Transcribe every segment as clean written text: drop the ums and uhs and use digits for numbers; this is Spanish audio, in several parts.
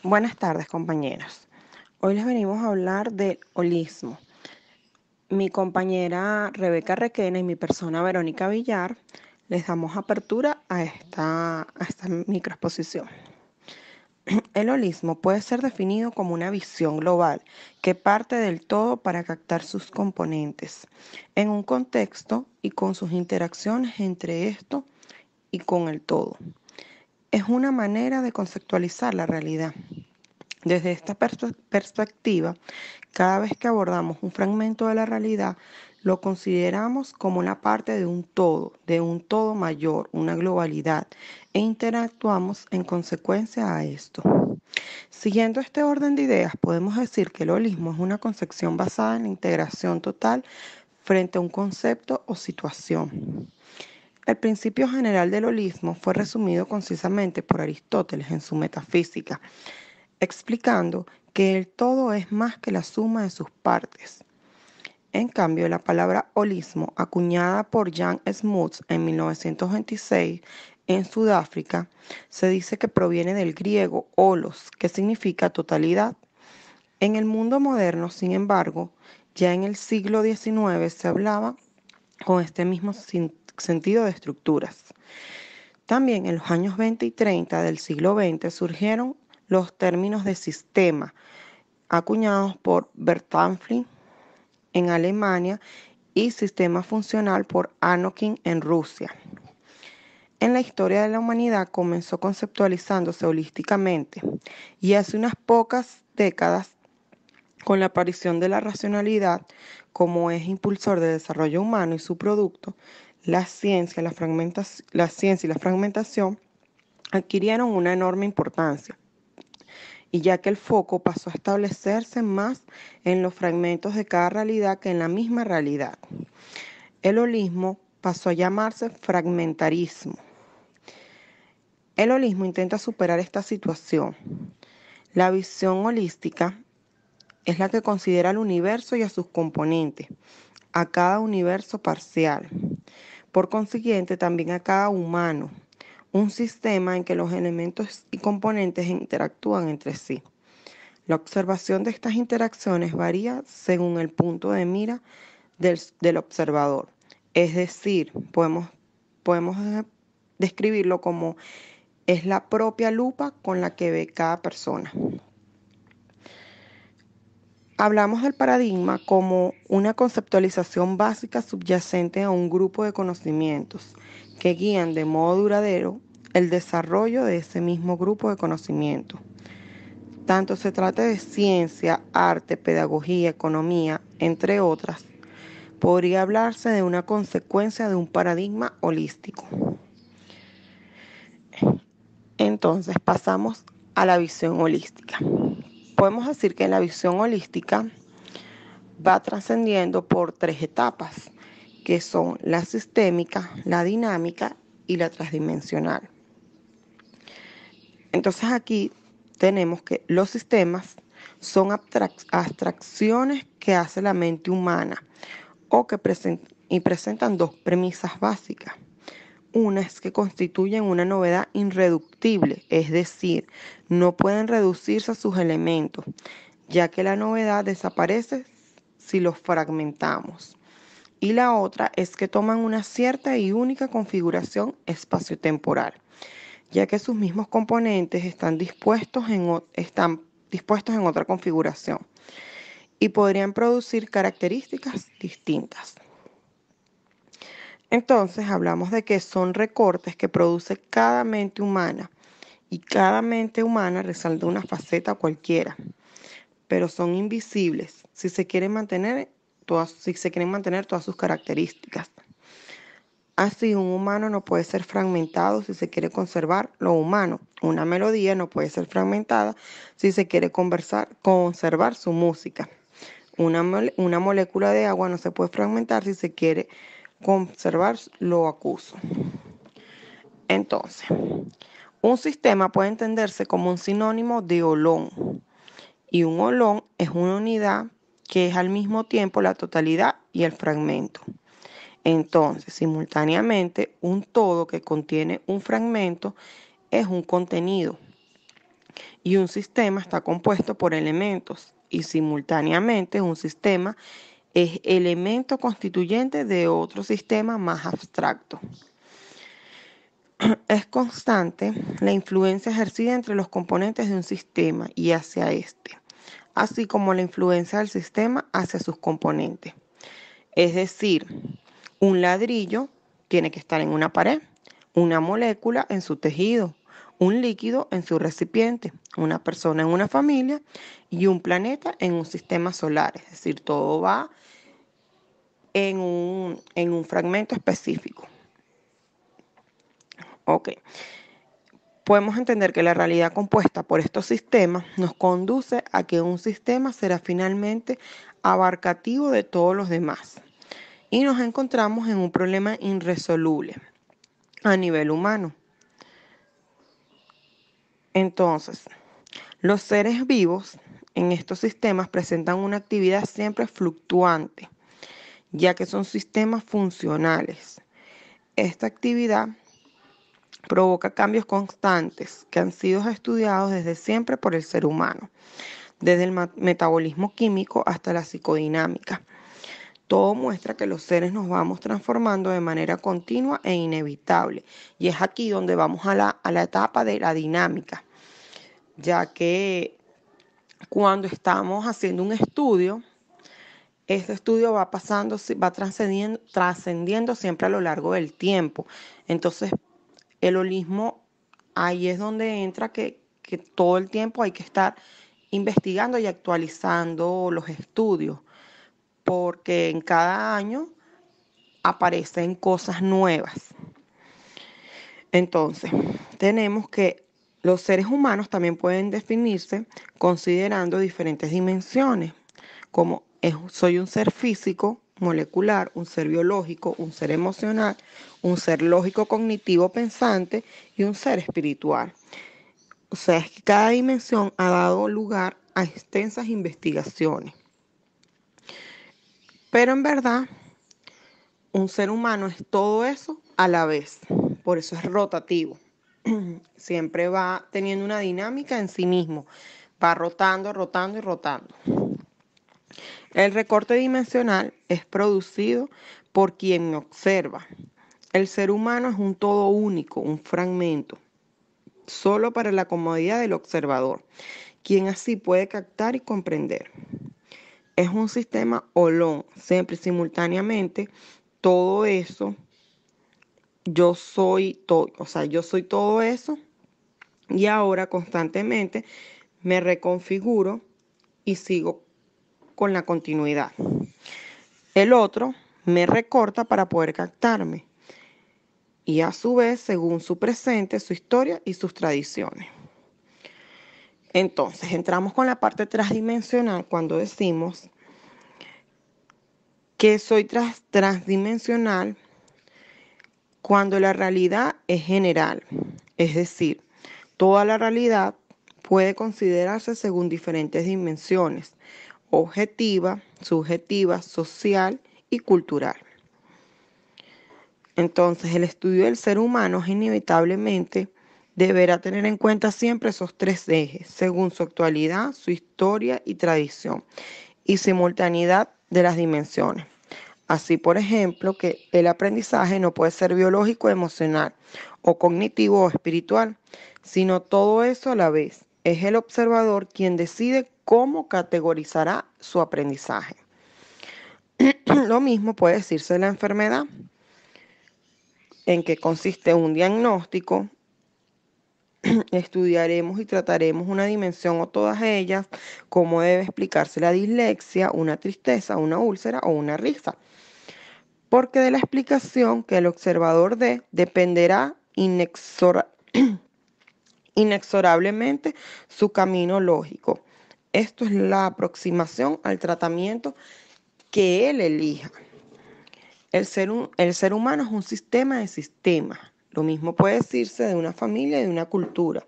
Buenas tardes, compañeros. Hoy les venimos a hablar del holismo. Mi compañera Rebeca Requena y mi persona Verónica Villar les damos apertura a esta microexposición. El holismo puede ser definido como una visión global que parte del todo para captar sus componentes en un contexto y con sus interacciones entre esto y con el todo. Es una manera de conceptualizar la realidad. Desde esta perspectiva, cada vez que abordamos un fragmento de la realidad, lo consideramos como una parte de un todo mayor, una globalidad, e interactuamos en consecuencia a esto. Siguiendo este orden de ideas, podemos decir que el holismo es una concepción basada en la integración total frente a un concepto o situación. El principio general del holismo fue resumido concisamente por Aristóteles en su Metafísica, explicando que el todo es más que la suma de sus partes. En cambio, la palabra holismo, acuñada por Jan Smuts en 1926 en Sudáfrica, se dice que proviene del griego holos, que significa totalidad. En el mundo moderno, sin embargo, ya en el siglo XIX se hablaba con este mismo sentido de estructuras. También en los años 20 y 30 del siglo XX surgieron los términos de sistema, acuñados por Bertalanffy en Alemania y sistema funcional por Anokin en Rusia. En la historia de la humanidad comenzó conceptualizándose holísticamente y hace unas pocas décadas, con la aparición de la racionalidad como eje impulsor del desarrollo humano y su producto, la ciencia y la fragmentación adquirieron una enorme importancia, y ya que el foco pasó a establecerse más en los fragmentos de cada realidad que en la misma realidad. El holismo pasó a llamarse fragmentarismo. El holismo intenta superar esta situación. La visión holística es la que considera al universo y a sus componentes, a cada universo parcial. Por consiguiente, también a cada humano, un sistema en que los elementos y componentes interactúan entre sí. La observación de estas interacciones varía según el punto de mira del observador. Es decir, podemos describirlo como es la propia lupa con la que ve cada persona. Hablamos del paradigma como una conceptualización básica subyacente a un grupo de conocimientos que guían de modo duradero el desarrollo de ese mismo grupo de conocimientos. Tanto se trate de ciencia, arte, pedagogía, economía, entre otras, podría hablarse de una consecuencia de un paradigma holístico. Entonces pasamos a la visión holística. Podemos decir que la visión holística va trascendiendo por tres etapas, que son la sistémica, la dinámica y la transdimensional. Entonces aquí tenemos que los sistemas son abstracciones que hace la mente humana o que presentan dos premisas básicas. Una es que constituyen una novedad irreductible, es decir, no pueden reducirse a sus elementos, ya que la novedad desaparece si los fragmentamos. Y la otra es que toman una cierta y única configuración espaciotemporal, ya que sus mismos componentes están dispuestos en otra configuración y podrían producir características distintas. Entonces hablamos de que son recortes que produce cada mente humana, y cada mente humana resalta una faceta cualquiera, pero son invisibles si se quieren mantener todas sus características. Así, un humano no puede ser fragmentado si se quiere conservar lo humano. Una melodía no puede ser fragmentada si se quiere conservar su música. Una molécula de agua no se puede fragmentar si se quiere conservar lo acuoso. Entonces, un sistema puede entenderse como un sinónimo de holón. Y un holón es una unidad que es al mismo tiempo la totalidad y el fragmento. Entonces, simultáneamente, un todo que contiene un fragmento es un contenido. Y un sistema está compuesto por elementos y simultáneamente un sistema es elemento constituyente de otro sistema más abstracto. Es constante la influencia ejercida entre los componentes de un sistema y hacia este, así como la influencia del sistema hacia sus componentes. Es decir, un ladrillo tiene que estar en una pared, una molécula en su tejido, un líquido en su recipiente, una persona en una familia y un planeta en un sistema solar. Es decir, todo va en un fragmento específico. Ok. Podemos entender que la realidad compuesta por estos sistemas nos conduce a que un sistema será finalmente abarcativo de todos los demás. Y nos encontramos en un problema irresoluble a nivel humano. Entonces, los seres vivos en estos sistemas presentan una actividad siempre fluctuante, ya que son sistemas funcionales. Esta actividad provoca cambios constantes que han sido estudiados desde siempre por el ser humano, desde el metabolismo químico hasta la psicodinámica. Todo muestra que los seres nos vamos transformando de manera continua e inevitable. Y es aquí donde vamos a la etapa de la dinámica, ya que cuando estamos haciendo un estudio, este estudio va pasando, va trascendiendo siempre a lo largo del tiempo. Entonces, el holismo, ahí es donde entra que todo el tiempo hay que estar investigando y actualizando los estudios, porque en cada año aparecen cosas nuevas. Entonces, tenemos que los seres humanos también pueden definirse considerando diferentes dimensiones, como soy un ser físico, molecular, un ser biológico, un ser emocional, un ser lógico, cognitivo, pensante y un ser espiritual. O sea, es que cada dimensión ha dado lugar a extensas investigaciones. Pero en verdad, un ser humano es todo eso a la vez. Por eso es rotativo. Siempre va teniendo una dinámica en sí mismo. Va rotando, rotando y rotando. El recorte dimensional es producido por quien me observa. El ser humano es un todo único, un fragmento, solo para la comodidad del observador, quien así puede captar y comprender. Es un sistema holón, siempre y simultáneamente todo eso, yo soy todo, yo soy todo eso y ahora constantemente me reconfiguro y sigo con la continuidad. El otro me recorta para poder captarme y a su vez según su presente, su historia y sus tradiciones. Entonces entramos con la parte transdimensional cuando decimos que soy transdimensional cuando la realidad es general, es decir, toda la realidad puede considerarse según diferentes dimensiones, objetiva, subjetiva, social y cultural. Entonces, el estudio del ser humano inevitablemente deberá tener en cuenta siempre esos tres ejes, según su actualidad, su historia y tradición, y simultaneidad de las dimensiones. Así, por ejemplo, que el aprendizaje no puede ser biológico, emocional, o cognitivo o espiritual, sino todo eso a la vez. Es el observador quien decide cómo categorizará su aprendizaje. Lo mismo puede decirse de la enfermedad, en que consiste un diagnóstico. Estudiaremos y trataremos una dimensión o todas ellas, cómo debe explicarse la dislexia, una tristeza, una úlcera o una risa. Porque de la explicación que el observador dé dependerá inexorablemente su camino lógico. Esto es la aproximación al tratamiento que él elija. El ser humano es un sistema de sistemas. Lo mismo puede decirse de una familia y de una cultura,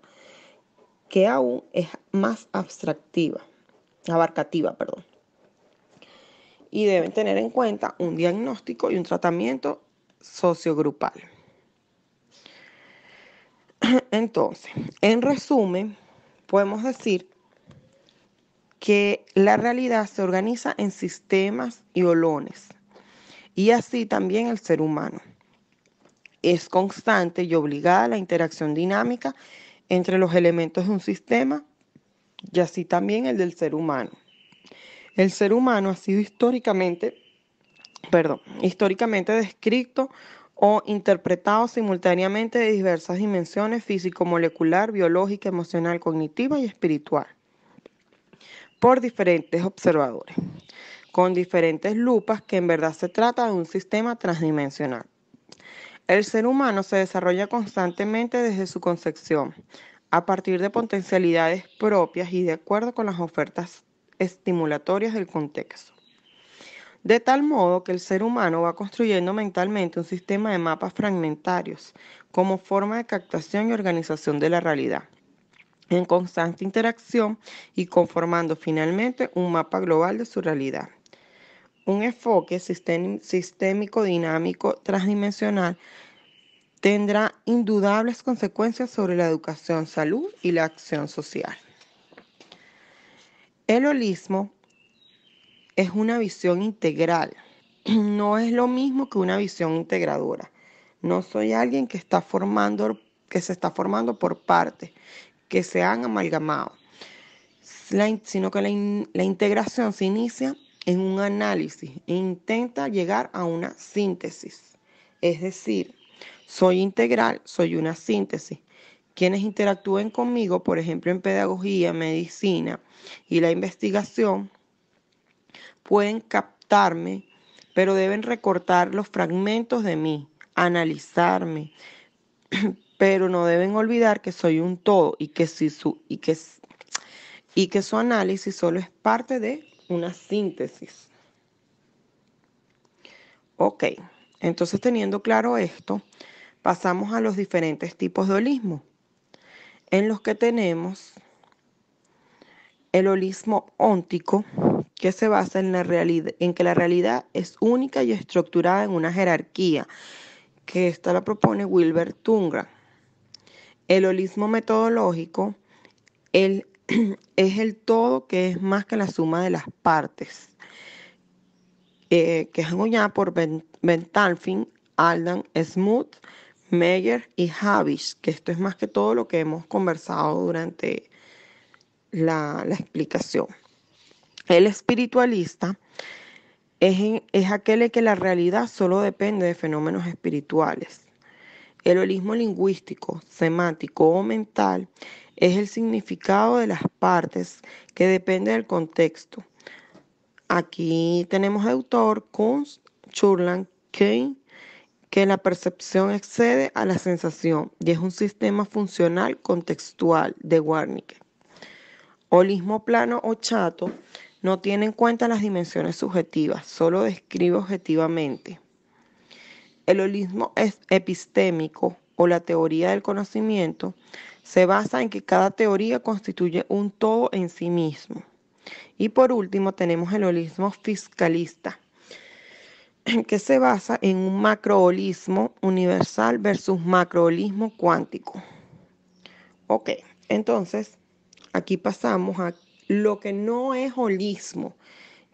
que aún es más abarcativa. Y deben tener en cuenta un diagnóstico y un tratamiento sociogrupal. Entonces, en resumen, podemos decir que la realidad se organiza en sistemas y olones, y así también el ser humano. Es constante y obligada la interacción dinámica entre los elementos de un sistema y así también el del ser humano. El ser humano ha sido históricamente descrito o interpretado simultáneamente de diversas dimensiones físico-molecular, biológica, emocional, cognitiva y espiritual por diferentes observadores, con diferentes lupas que en verdad se trata de un sistema transdimensional. El ser humano se desarrolla constantemente desde su concepción, a partir de potencialidades propias y de acuerdo con las ofertas estimulatorias del contexto. De tal modo que el ser humano va construyendo mentalmente un sistema de mapas fragmentarios como forma de captación y organización de la realidad, en constante interacción y conformando finalmente un mapa global de su realidad. Un enfoque sistémico, dinámico, transdimensional tendrá indudables consecuencias sobre la educación, salud y la acción social. El holismo es una visión integral, no es lo mismo que una visión integradora. No soy alguien que se está formando por partes, que se han amalgamado, sino que la integración se inicia en un análisis e intenta llegar a una síntesis. Es decir, soy integral, soy una síntesis. Quienes interactúen conmigo, por ejemplo, en pedagogía, medicina y la investigación, pueden captarme, pero deben recortar los fragmentos de mí, analizarme, pero no deben olvidar que soy un todo y que su análisis solo es parte de una síntesis. Ok, entonces teniendo claro esto, pasamos a los diferentes tipos de holismo, en los que tenemos el holismo óntico, que se basa en que la realidad es única y estructurada en una jerarquía, que esta la propone Wilbert Tungra. El holismo metodológico es el todo que es más que la suma de las partes, que es acuñada por Ben Talfin, Aldan, Smoot, Meyer y Havish, que esto es más que todo lo que hemos conversado durante la explicación. El espiritualista es aquel en que la realidad solo depende de fenómenos espirituales. El holismo lingüístico, semántico o mental es el significado de las partes que depende del contexto. Aquí tenemos de autor Kunz, Churland, Kane, que la percepción excede a la sensación y es un sistema funcional contextual de Wernicke. Holismo plano o chato no tiene en cuenta las dimensiones subjetivas, solo describe objetivamente. El holismo epistémico o la teoría del conocimiento se basa en que cada teoría constituye un todo en sí mismo. Y por último tenemos el holismo fiscalista, que se basa en un macroholismo universal versus macroholismo cuántico. Ok, entonces aquí pasamos a lo que no es holismo,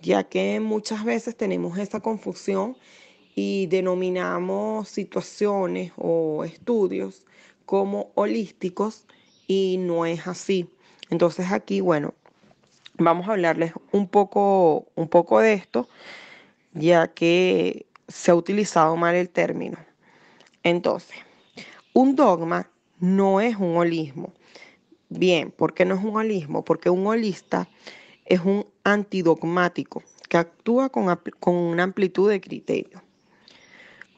ya que muchas veces tenemos esa confusión y denominamos situaciones o estudios como holísticos y no es así. Entonces aquí, bueno, vamos a hablarles un poco de esto, ya que se ha utilizado mal el término. Entonces, un dogma no es un holismo. Bien, ¿por qué no es un holismo? Porque un holista es un antidogmático que actúa con una amplitud de criterio.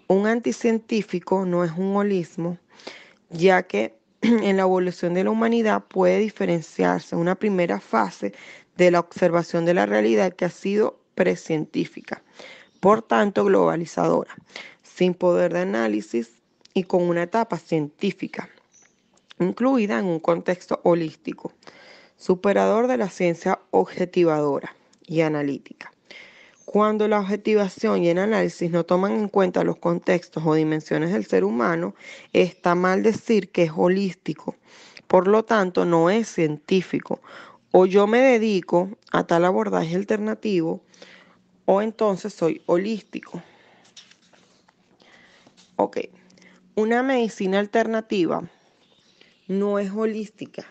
Un anticientífico no es un holismo, ya que en la evolución de la humanidad puede diferenciarse una primera fase de la observación de la realidad que ha sido precientífica, por tanto globalizadora, sin poder de análisis y con una etapa científica, incluida en un contexto holístico, superador de la ciencia objetivadora y analítica. Cuando la objetivación y el análisis no toman en cuenta los contextos o dimensiones del ser humano, está mal decir que es holístico, Por lo tanto, no es científico. O yo me dedico a tal abordaje alternativo, o entonces soy holístico. Ok, una medicina alternativa no es holística,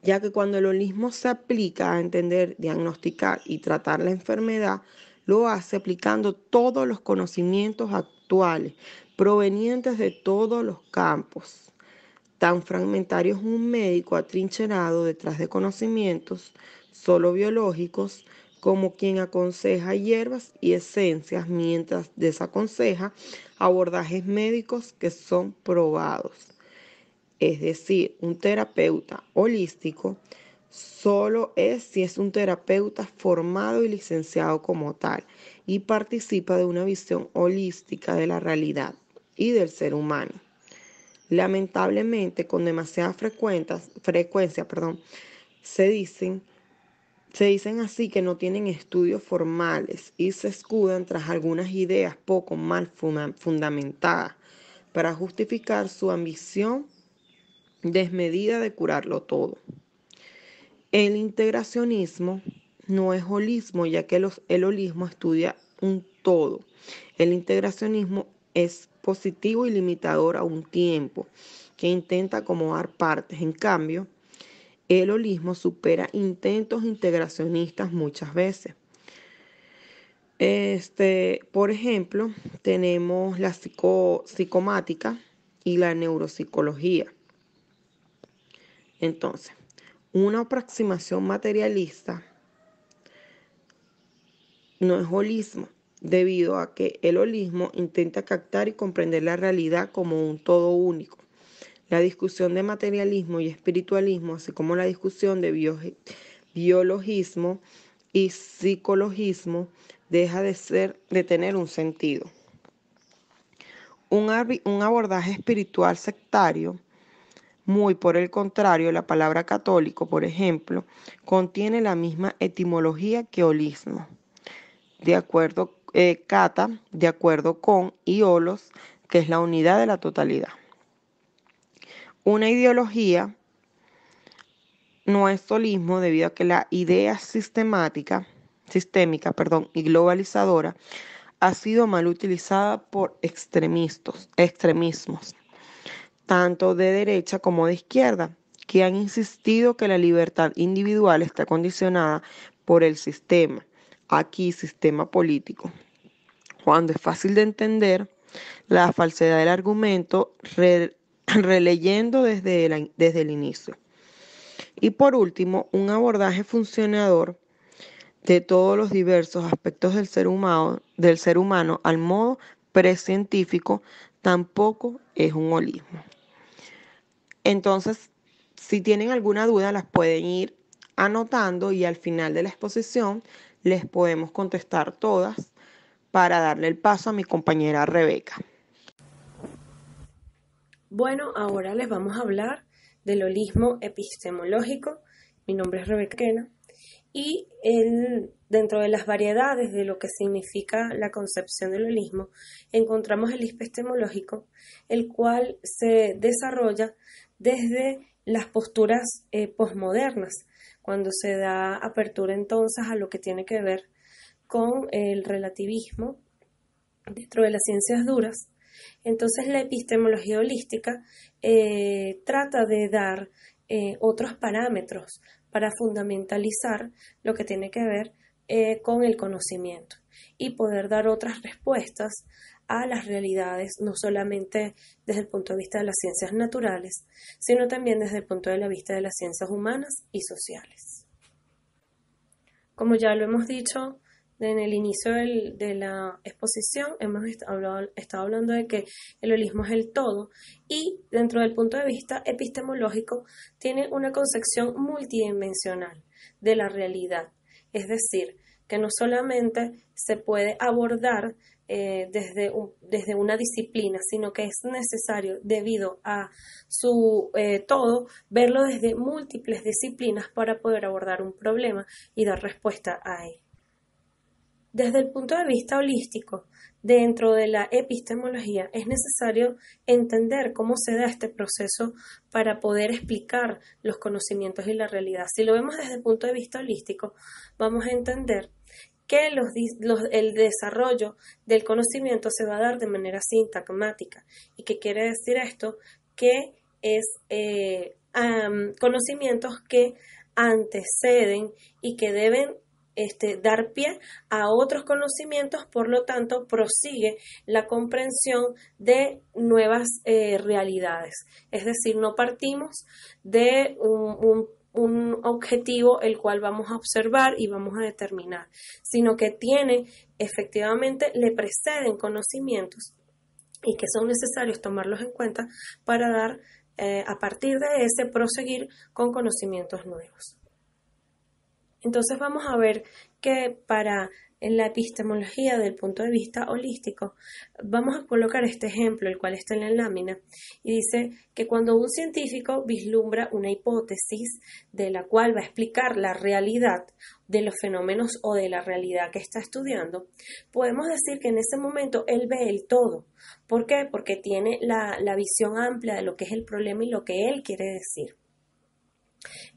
ya que cuando el holismo se aplica a entender, diagnosticar y tratar la enfermedad, lo hace aplicando todos los conocimientos actuales provenientes de todos los campos. Tan fragmentario es un médico atrincherado detrás de conocimientos solo biológicos como quien aconseja hierbas y esencias mientras desaconseja abordajes médicos que son probados. Es decir, un terapeuta holístico solo es si es un terapeuta formado y licenciado como tal y participa de una visión holística de la realidad y del ser humano. Lamentablemente, con demasiada frecuencia, se dicen así que no tienen estudios formales y se escudan tras algunas ideas poco mal fundamentadas para justificar su ambición desmedida de curarlo todo. El integracionismo no es holismo, ya que el holismo estudia un todo. El integracionismo es positivo y limitador a un tiempo, que intenta acomodar partes. En cambio, el holismo supera intentos integracionistas muchas veces. Por ejemplo, tenemos la psicomática y la neuropsicología. Entonces, una aproximación materialista no es holismo, debido a que el holismo intenta captar y comprender la realidad como un todo único. La discusión de materialismo y espiritualismo, así como la discusión de biologismo y psicologismo, deja de tener un sentido. Un abordaje espiritual sectario, muy por el contrario, la palabra católico, por ejemplo, contiene la misma etimología que holismo. De acuerdo, kata, de acuerdo con, y holos, que es la unidad de la totalidad. Una ideología no es holismo debido a que la idea sistémica, y globalizadora ha sido mal utilizada por extremismos, tanto de derecha como de izquierda, que han insistido que la libertad individual está condicionada por el sistema, aquí sistema político. Cuando es fácil de entender la falsedad del argumento, releyendo desde el inicio. Y por último, un abordaje funcionador de todos los diversos aspectos del ser humano al modo precientífico tampoco es un holismo. Entonces, si tienen alguna duda, las pueden ir anotando y al final de la exposición les podemos contestar todas para darle el paso a mi compañera Rebeca. Bueno, ahora les vamos a hablar del holismo epistemológico. Mi nombre es Rebeca Quena y dentro de las variedades de lo que significa la concepción del holismo, encontramos el epistemológico, el cual se desarrolla desde las posturas posmodernas, cuando se da apertura entonces a lo que tiene que ver con el relativismo dentro de las ciencias duras. Entonces la epistemología holística trata de dar otros parámetros para fundamentalizar lo que tiene que ver con el conocimiento y poder dar otras respuestas a las realidades, no solamente desde el punto de vista de las ciencias naturales, sino también desde el punto de vista de las ciencias humanas y sociales. Como ya lo hemos dicho en el inicio de la exposición, hemos estado hablando de que el holismo es el todo y dentro del punto de vista epistemológico tiene una concepción multidimensional de la realidad. Es decir, que no solamente se puede abordar desde una disciplina, sino que es necesario, debido a su todo, verlo desde múltiples disciplinas para poder abordar un problema y dar respuesta a él. Desde el punto de vista holístico, dentro de la epistemología, es necesario entender cómo se da este proceso para poder explicar los conocimientos y la realidad. Si lo vemos desde el punto de vista holístico, vamos a entender que el desarrollo del conocimiento se va a dar de manera sintagmática. ¿Y qué quiere decir esto? Que es conocimientos que anteceden y que deben dar pie a otros conocimientos, por lo tanto prosigue la comprensión de nuevas realidades. Es decir, no partimos de un objetivo el cual vamos a observar y vamos a determinar, sino que efectivamente le preceden conocimientos y que son necesarios tomarlos en cuenta para dar, a partir de ese, proseguir con conocimientos nuevos. Entonces vamos a ver que en la epistemología del punto de vista holístico, vamos a colocar este ejemplo, el cual está en la lámina, y dice que cuando un científico vislumbra una hipótesis de la cual va a explicar la realidad de los fenómenos o de la realidad que está estudiando, podemos decir que en ese momento él ve el todo. ¿Por qué? Porque tiene la visión amplia de lo que es el problema y lo que él quiere decir.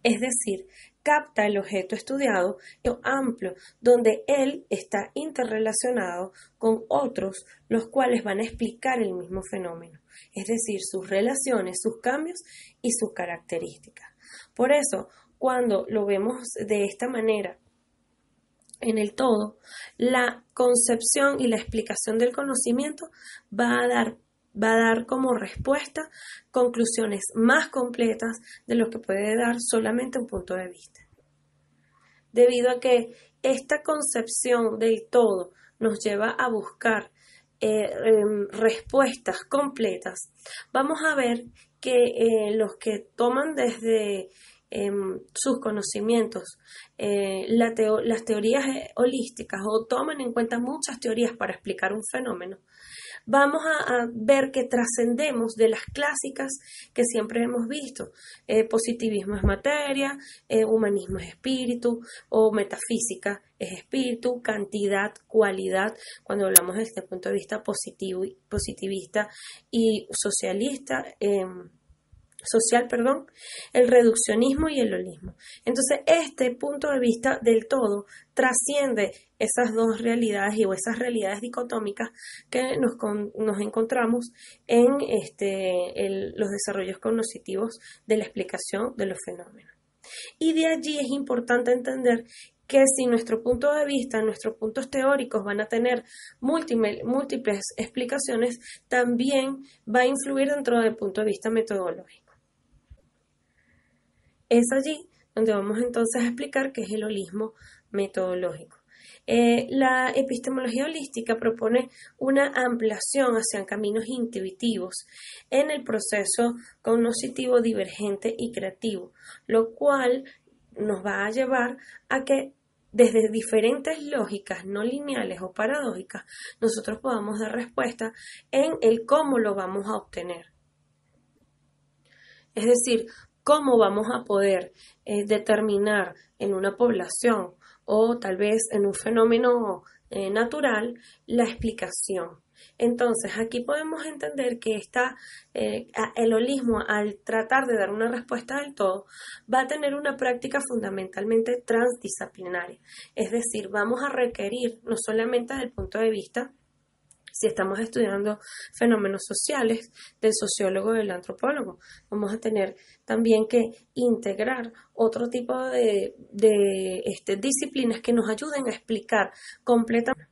Es decir, capta el objeto estudiado amplio, donde él está interrelacionado con otros, los cuales van a explicar el mismo fenómeno, es decir, sus relaciones, sus cambios y sus características. Por eso, cuando lo vemos de esta manera, en el todo, la concepción y la explicación del conocimiento va a dar como respuesta conclusiones más completas de lo que puede dar solamente un punto de vista. Debido a que esta concepción del todo nos lleva a buscar respuestas completas, vamos a ver que los que toman desde sus conocimientos las teorías holísticas o toman en cuenta muchas teorías para explicar un fenómeno, vamos a ver que trascendemos de las clásicas que siempre hemos visto. Positivismo es materia, humanismo es espíritu, o metafísica es espíritu, cantidad, cualidad, cuando hablamos desde el punto de vista positivista y socialista, el reduccionismo y el holismo. Entonces, este punto de vista del todo trasciende esas dos realidades o esas realidades dicotómicas que nos encontramos en los desarrollos cognitivos de la explicación de los fenómenos. Y de allí es importante entender que si nuestro punto de vista, nuestros puntos teóricos van a tener múltiples explicaciones, también va a influir dentro del punto de vista metodológico. Es allí donde vamos entonces a explicar qué es el holismo metodológico. La epistemología holística propone una ampliación hacia caminos intuitivos en el proceso cognitivo divergente y creativo, lo cual nos va a llevar a que desde diferentes lógicas no lineales o paradójicas nosotros podamos dar respuesta en el cómo lo vamos a obtener. Es decir, cómo vamos a poder determinar en una población o tal vez en un fenómeno natural la explicación. Entonces, aquí podemos entender que el holismo, al tratar de dar una respuesta del todo, va a tener una práctica fundamentalmente transdisciplinaria. Es decir, vamos a requerir no solamente desde el punto de vista, si estamos estudiando fenómenos sociales, del sociólogo y del antropólogo, vamos a tener también que integrar otro tipo de disciplinas que nos ayuden a explicar completamente.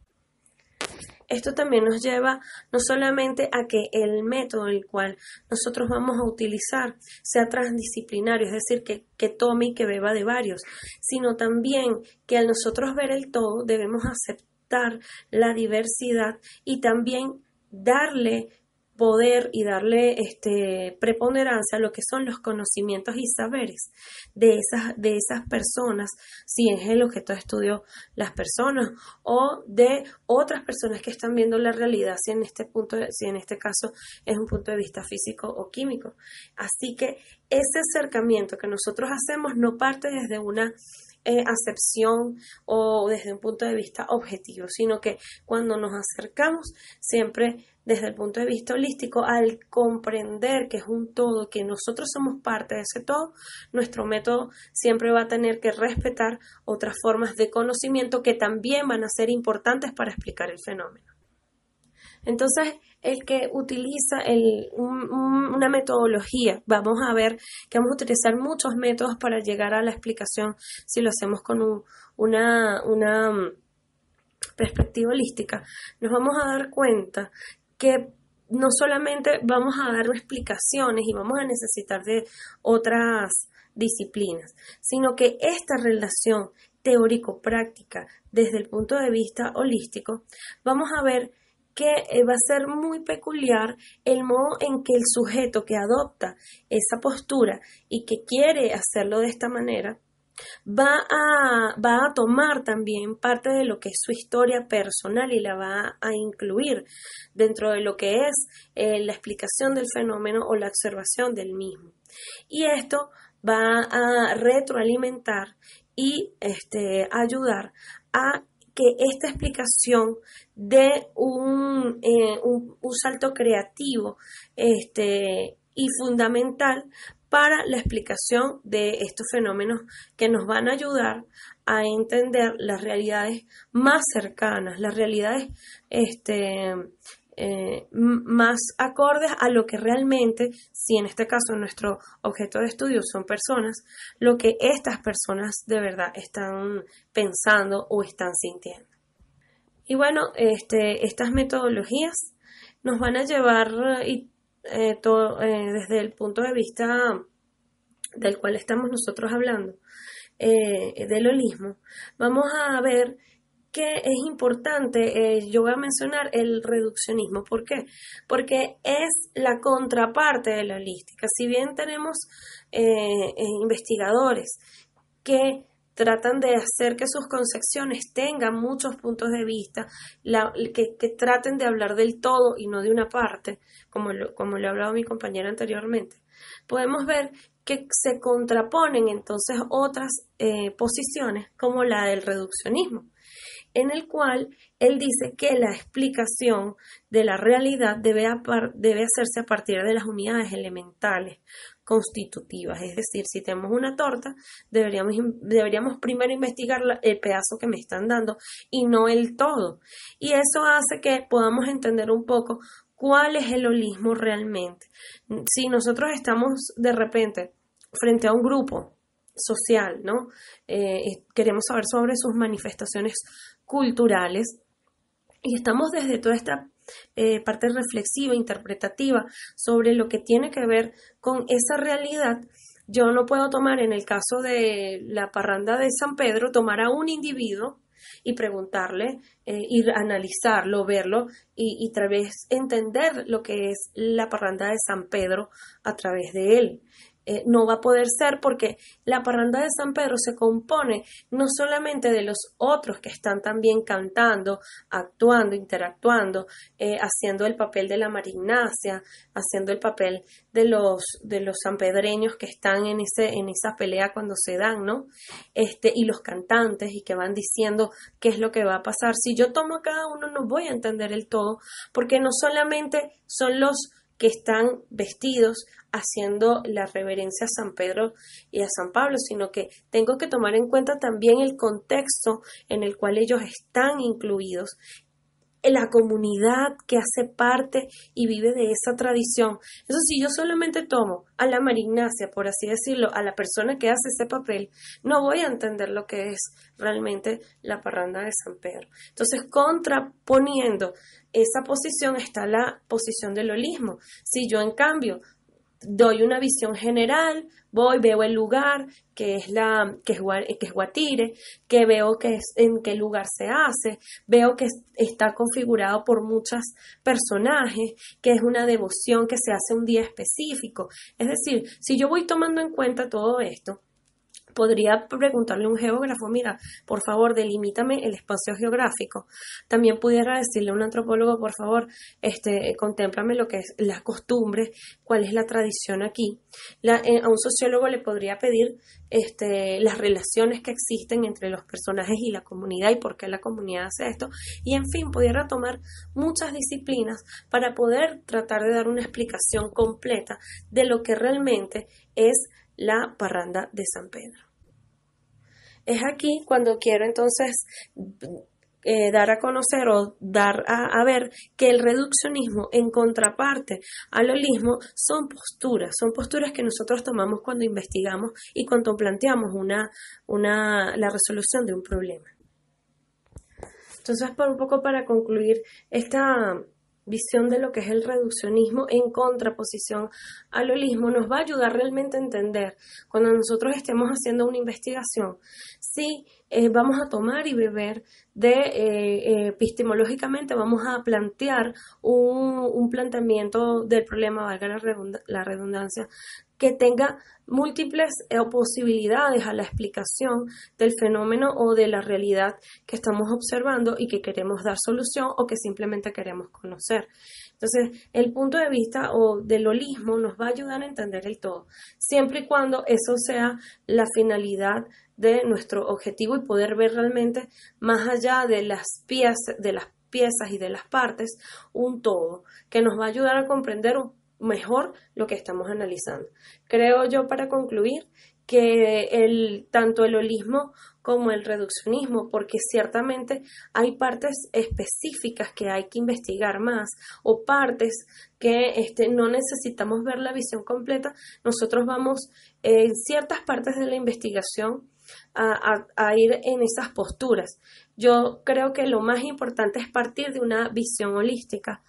Esto también nos lleva no solamente a que el método el cual nosotros vamos a utilizar sea transdisciplinario, es decir, que tome y que beba de varios, sino también que al nosotros ver el todo debemos aceptar la diversidad y también darle poder y darle preponderancia a lo que son los conocimientos y saberes de esas personas, si es el objeto de estudio las personas o de otras personas que están viendo la realidad, si en este caso es un punto de vista físico o químico. Así que ese acercamiento que nosotros hacemos no parte desde una acepción o desde un punto de vista objetivo, sino que cuando nos acercamos siempre desde el punto de vista holístico, al comprender que es un todo, que nosotros somos parte de ese todo, nuestro método siempre va a tener que respetar otras formas de conocimiento que también van a ser importantes para explicar el fenómeno. Entonces, el que utiliza una metodología, vamos a ver que vamos a utilizar muchos métodos para llegar a la explicación si lo hacemos con una perspectiva holística, nos vamos a dar cuenta que no solamente vamos a dar explicaciones y vamos a necesitar de otras disciplinas, sino que esta relación teórico-práctica desde el punto de vista holístico, vamos a ver que va a ser muy peculiar el modo en que el sujeto que adopta esa postura y que quiere hacerlo de esta manera, va a tomar también parte de lo que es su historia personal y la va a incluir dentro de lo que es la explicación del fenómeno o la observación del mismo. Y esto va a retroalimentar y ayudar a que esta explicación dé un salto creativo y fundamental para la explicación de estos fenómenos que nos van a ayudar a entender las realidades más cercanas, las realidades más acordes a lo que realmente, si en este caso nuestro objeto de estudio son personas, lo que estas personas de verdad están pensando o están sintiendo. Y bueno, estas metodologías nos van a llevar desde el punto de vista del cual estamos nosotros hablando, del holismo, vamos a ver que es importante, yo voy a mencionar el reduccionismo. ¿Por qué? Porque es la contraparte de la holística. Si bien tenemos investigadores que tratan de hacer que sus concepciones tengan muchos puntos de vista, que traten de hablar del todo y no de una parte, como le ha hablado mi compañera anteriormente, podemos ver que se contraponen entonces otras posiciones como la del reduccionismo, en el cual él dice que la explicación de la realidad debe hacerse a partir de las unidades elementales constitutivas. Es decir, si tenemos una torta, deberíamos primero investigar el pedazo que me están dando y no el todo. Y eso hace que podamos entender un poco cuál es el holismo realmente. Si nosotros estamos de repente frente a un grupo social, ¿no? Queremos saber sobre sus manifestaciones culturales y estamos desde toda esta parte reflexiva, interpretativa sobre lo que tiene que ver con esa realidad. Yo no puedo tomar, en el caso de la parranda de San Pedro, tomar a un individuo y preguntarle, y analizarlo, verlo y tal vez entender lo que es la parranda de San Pedro a través de él. No va a poder ser porque la parranda de San Pedro se compone no solamente de los otros que están también cantando, actuando, interactuando, haciendo el papel de la Marignacia, haciendo el papel de los sanpedreños que están en esa pelea cuando se dan, ¿no? Y los cantantes y que van diciendo qué es lo que va a pasar. Si yo tomo a cada uno no voy a entender el todo, porque no solamente son los que están vestidos haciendo la reverencia a San Pedro y a San Pablo, sino que tengo que tomar en cuenta también el contexto en el cual ellos están incluidos, la comunidad que hace parte y vive de esa tradición. Eso si yo solamente tomo a la Marignacia, por así decirlo, a la persona que hace ese papel, no voy a entender lo que es realmente la parranda de San Pedro. Entonces, contraponiendo esa posición está la posición del holismo. Si yo, en cambio, doy una visión general, veo el lugar que es Guatire, que veo en qué lugar se hace, veo que está configurado por muchos personajes, que es una devoción que se hace un día específico. Es decir, si yo voy tomando en cuenta todo esto, Podría preguntarle a un geógrafo, mira, por favor, delimítame el espacio geográfico. También pudiera decirle a un antropólogo, por favor, contémplame lo que es las costumbres, cuál es la tradición aquí. A un sociólogo le podría pedir las relaciones que existen entre los personajes y la comunidad y por qué la comunidad hace esto. Y en fin, pudiera tomar muchas disciplinas para poder tratar de dar una explicación completa de lo que realmente es la parranda de San Pedro. Es aquí cuando quiero entonces dar a conocer o dar a ver que el reduccionismo en contraparte al holismo son posturas que nosotros tomamos cuando investigamos y cuando planteamos la resolución de un problema. Entonces, un poco para concluir esta visión de lo que es el reduccionismo en contraposición al holismo, nos va a ayudar realmente a entender cuando nosotros estemos haciendo una investigación si vamos a tomar y beber epistemológicamente vamos a plantear un planteamiento del problema, valga la redundancia, que tenga múltiples posibilidades a la explicación del fenómeno o de la realidad que estamos observando y que queremos dar solución o que simplemente queremos conocer. Entonces, el punto de vista o del holismo nos va a ayudar a entender el todo, siempre y cuando eso sea la finalidad de nuestro objetivo y poder ver realmente más allá de las piezas y de las partes un todo que nos va a ayudar a comprender mejor lo que estamos analizando. Creo yo, para concluir, que tanto el holismo como el reduccionismo, porque ciertamente hay partes específicas que hay que investigar más o partes que no necesitamos ver la visión completa, nosotros vamos en ciertas partes de la investigación a ir en esas posturas. Yo creo que lo más importante es partir de una visión holística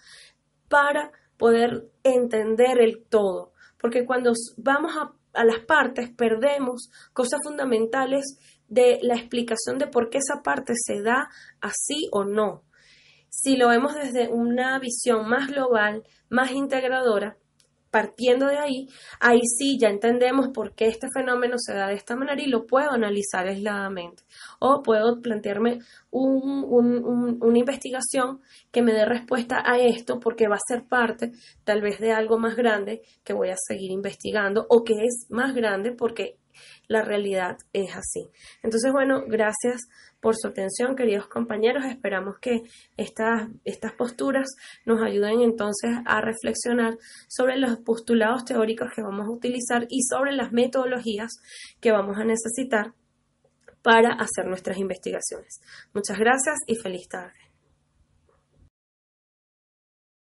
para poder entender el todo, porque cuando vamos a las partes perdemos cosas fundamentales de la explicación de por qué esa parte se da así o no. Si lo vemos desde una visión más global, más integradora, partiendo de ahí sí ya entendemos por qué este fenómeno se da de esta manera y lo puedo analizar aisladamente. O puedo plantearme una investigación que me dé respuesta a esto porque va a ser parte tal vez de algo más grande que voy a seguir investigando o que es más grande porque la realidad es así. Entonces, bueno, gracias por su atención, queridos compañeros. Esperamos que estas posturas nos ayuden entonces a reflexionar sobre los postulados teóricos que vamos a utilizar y sobre las metodologías que vamos a necesitar para hacer nuestras investigaciones. Muchas gracias y feliz tarde.